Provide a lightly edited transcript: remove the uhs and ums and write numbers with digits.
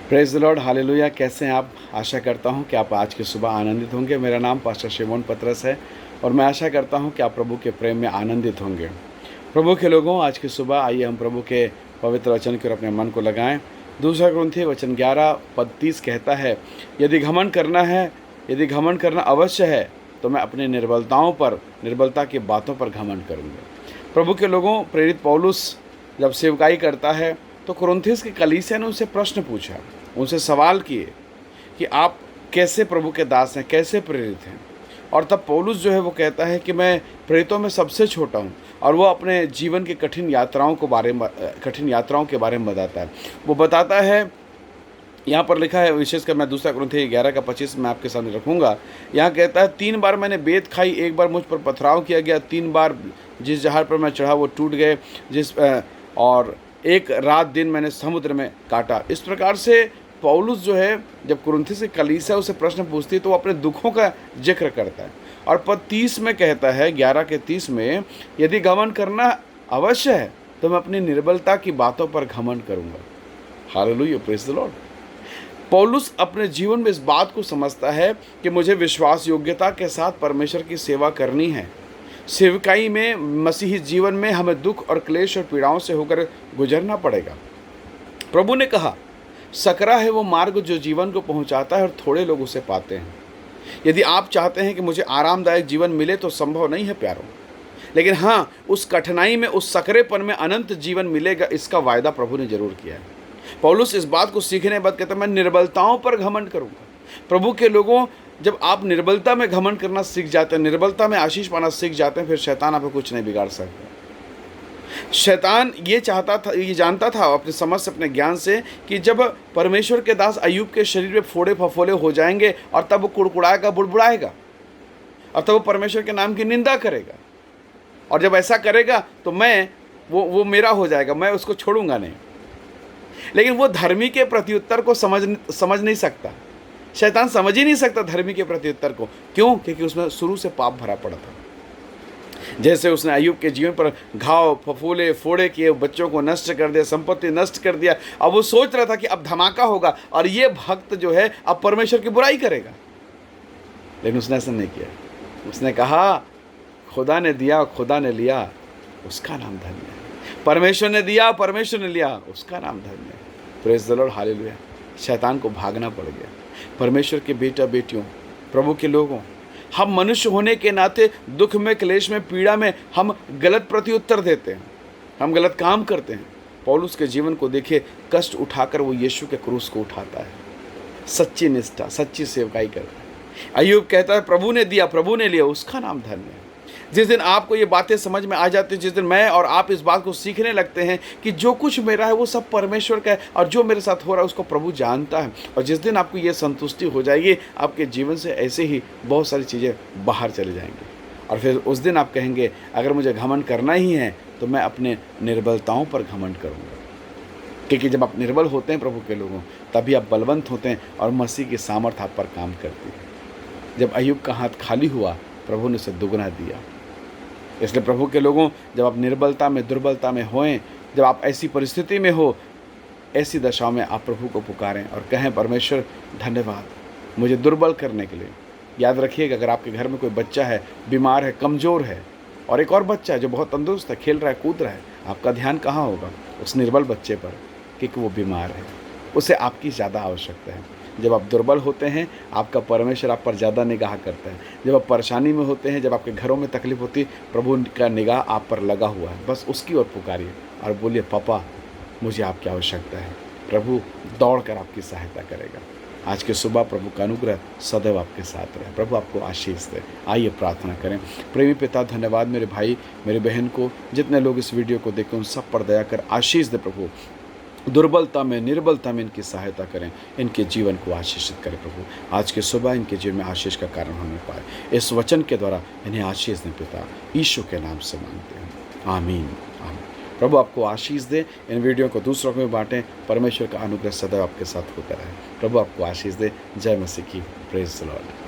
Praise the Lord, hallelujah. कैसे हैं आप? आशा करता हूं कि आप आज की सुबह आनंदित होंगे। मेरा नाम पास्टर शिमोन पतरस है और मैं आशा करता हूं कि आप प्रभु के प्रेम में आनंदित होंगे। प्रभु के लोगों, आज की सुबह आइए हम प्रभु के पवित्र वचन की ओर अपने मन को लगाएं। दूसरा कुरिन्थियों वचन 11 पद 30 कहता है, यदि घमंड करना अवश्य है तो मैं अपनी निर्बलता की बातों पर घमंड करूँगा। प्रभु के लोगों, प्रेरित पौलुस जब सेवकाई करता है तो कुरिन्थियों की कलीसिया ने उनसे प्रश्न पूछा, उनसे सवाल किए कि आप कैसे प्रभु के दास हैं, कैसे प्रेरित हैं। और तब पौलुस जो है वो कहता है कि मैं प्रेरितों में सबसे छोटा हूँ, और वो अपने जीवन की कठिन यात्राओं के बारे में बताता है। वो बताता है, यहाँ पर लिखा है, विशेषकर मैं दूसरा कुरिन्थियों 11 का 25 मैं आपके सामने रखूँगा। यहाँ कहता है, 3 बार मैंने बेत खाई, 1 बार मुझ पर पथराव किया गया, 3 बार जिस जहाज पर मैं चढ़ा वो टूट गए, और 1 रात दिन मैंने समुद्र में काटा। इस प्रकार से पौलुस जो है, जब कुरिन्थियों से कलीसिया उसे प्रश्न पूछती है तो वो अपने दुखों का जिक्र करता है। और पद 30 में कहता है, 11 के 30 में, यदि घमंड करना अवश्य है तो मैं अपनी निर्बलता की बातों पर घमंड करूँगा। Hallelujah, praise the Lord. पौलुस अपने जीवन में इस बात को समझता है कि मुझे विश्वास योग्यता के साथ परमेश्वर की सेवा करनी है। सेवकाई में, मसीही जीवन में हमें दुख और क्लेश और पीड़ाओं से होकर गुजरना पड़ेगा। प्रभु ने कहा, सकरा है वो मार्ग जो जीवन को पहुंचाता है और थोड़े लोग उसे पाते हैं। यदि आप चाहते हैं कि मुझे आरामदायक जीवन मिले तो संभव नहीं है प्यारों, लेकिन हाँ, उस कठिनाई में, उस सकरेपन में अनंत जीवन मिलेगा, इसका वायदा प्रभु ने जरूर किया है। पौलुस इस बात को सीखने के बाद कहता है, मैं निर्बलताओं पर घमंड करूंगा। प्रभु के लोगों, जब आप निर्बलता में घमंड करना सीख जाते हैं, निर्बलता में आशीष पाना सीख जाते हैं, फिर शैतान आपको कुछ नहीं बिगाड़ सकता। शैतान ये जानता था अपने समझ से, अपने ज्ञान से, कि जब परमेश्वर के दास अय्यूब के शरीर में फोड़े फफोले हो जाएंगे और तब वो कुड़कुड़ाएगा, बुड़बुड़ाएगा, और तब वो परमेश्वर के नाम की निंदा करेगा, और जब ऐसा करेगा तो वो मेरा हो जाएगा, मैं उसको छोड़ूंगा नहीं। लेकिन वो धर्मी के प्रत्युत्तर को समझ नहीं सकता। शैतान समझ ही नहीं सकता धर्मी के प्रत्युत्तर को। क्यों? क्योंकि उसमें शुरू से पाप भरा पड़ा था। जैसे उसने अय्यूब के जीवन पर घाव, फफूले, फोड़े किए, बच्चों को नष्ट कर दिया, संपत्ति नष्ट कर दिया। अब वो सोच रहा था कि अब धमाका होगा और ये भक्त जो है अब परमेश्वर की बुराई करेगा, लेकिन उसने ऐसा नहीं किया। उसने कहा, खुदा ने दिया, खुदा ने लिया, उसका नाम धन्य है। परमेश्वर ने दिया, परमेश्वर ने लिया, उसका नाम धन्य है। Praise the Lord, hallelujah. शैतान को भागना पड़ गया। परमेश्वर के बेटा बेटियों, प्रभु के लोगों, हम मनुष्य होने के नाते दुख में, क्लेश में, पीड़ा में हम गलत प्रत्युत्तर देते हैं, हम गलत काम करते हैं। पौलुस के जीवन को देखिए, कष्ट उठाकर वो यीशु के क्रूस को उठाता है, सच्ची निष्ठा, सच्ची सेवकाई करता है। अय्यूब कहता है, प्रभु ने दिया, प्रभु ने लिया, उसका नाम धन्य है। जिस दिन आपको ये बातें समझ में आ जाती है, जिस दिन मैं और आप इस बात को सीखने लगते हैं कि जो कुछ मेरा है वो सब परमेश्वर का है, और जो मेरे साथ हो रहा है उसको प्रभु जानता है, और जिस दिन आपको ये संतुष्टि हो जाएगी, आपके जीवन से ऐसे ही बहुत सारी चीज़ें बाहर चली जाएंगी, और फिर उस दिन आप कहेंगे, अगर मुझे घमंड करना ही है तो मैं अपने निर्बलताओं पर घमंड करूँगा। क्योंकि जब आप निर्बल होते हैं प्रभु के लोगों, तभी आप बलवंत होते हैं और मसीह की सामर्थ आप पर काम करती है। जब अय्यूब का हाथ खाली हुआ, प्रभु ने उसे दुगना दिया। इसलिए प्रभु के लोगों, जब आप निर्बलता में, दुर्बलता में होएं, जब आप ऐसी परिस्थिति में हो, ऐसी दशा में आप प्रभु को पुकारें और कहें, परमेश्वर धन्यवाद मुझे दुर्बल करने के लिए। याद रखिएगा, अगर आपके घर में कोई बच्चा है, बीमार है, कमज़ोर है, और एक और बच्चा है जो बहुत तंदुरुस्त है, खेल रहा है, कूद रहा है, आपका ध्यान कहाँ होगा? उस निर्बल बच्चे पर, क्योंकि वो बीमार है, उसे आपकी ज़्यादा आवश्यकता है। जब आप दुर्बल होते हैं, आपका परमेश्वर आप पर ज़्यादा निगाह करता है। जब आप परेशानी में होते हैं, जब आपके घरों में तकलीफ होती है, प्रभु का निगाह आप पर लगा हुआ है। बस उसकी ओर पुकारिए और बोलिए, पापा मुझे आपकी आवश्यकता है। प्रभु दौड़ कर आपकी सहायता करेगा। आज की सुबह प्रभु का अनुग्रह सदैव आपके साथ रहे। प्रभु आपको आशीष दे। आइए प्रार्थना करें। प्रेमी पिता, धन्यवाद मेरे भाई, मेरी बहन को, जितने लोग इस वीडियो को देखें, उन सब पर दया कर आशीष दे प्रभु। दुर्बलता में, निर्बलता में इनकी सहायता करें, इनके जीवन को आशीषित करें प्रभु। आज के सुबह इनके जीवन में आशीष का कारण होने पाए, इस वचन के द्वारा इन्हें आशीष दें पिता, यीशु के नाम से मांगते हैं, आमीन, आमीन। प्रभु आपको आशीष दे। इन वीडियो को दूसरों को भी बांटें। परमेश्वर का अनुग्रह सदैव आपके साथ होता रहे। प्रभु आपको आशीष दे। जय मसीह की। Praise the Lord.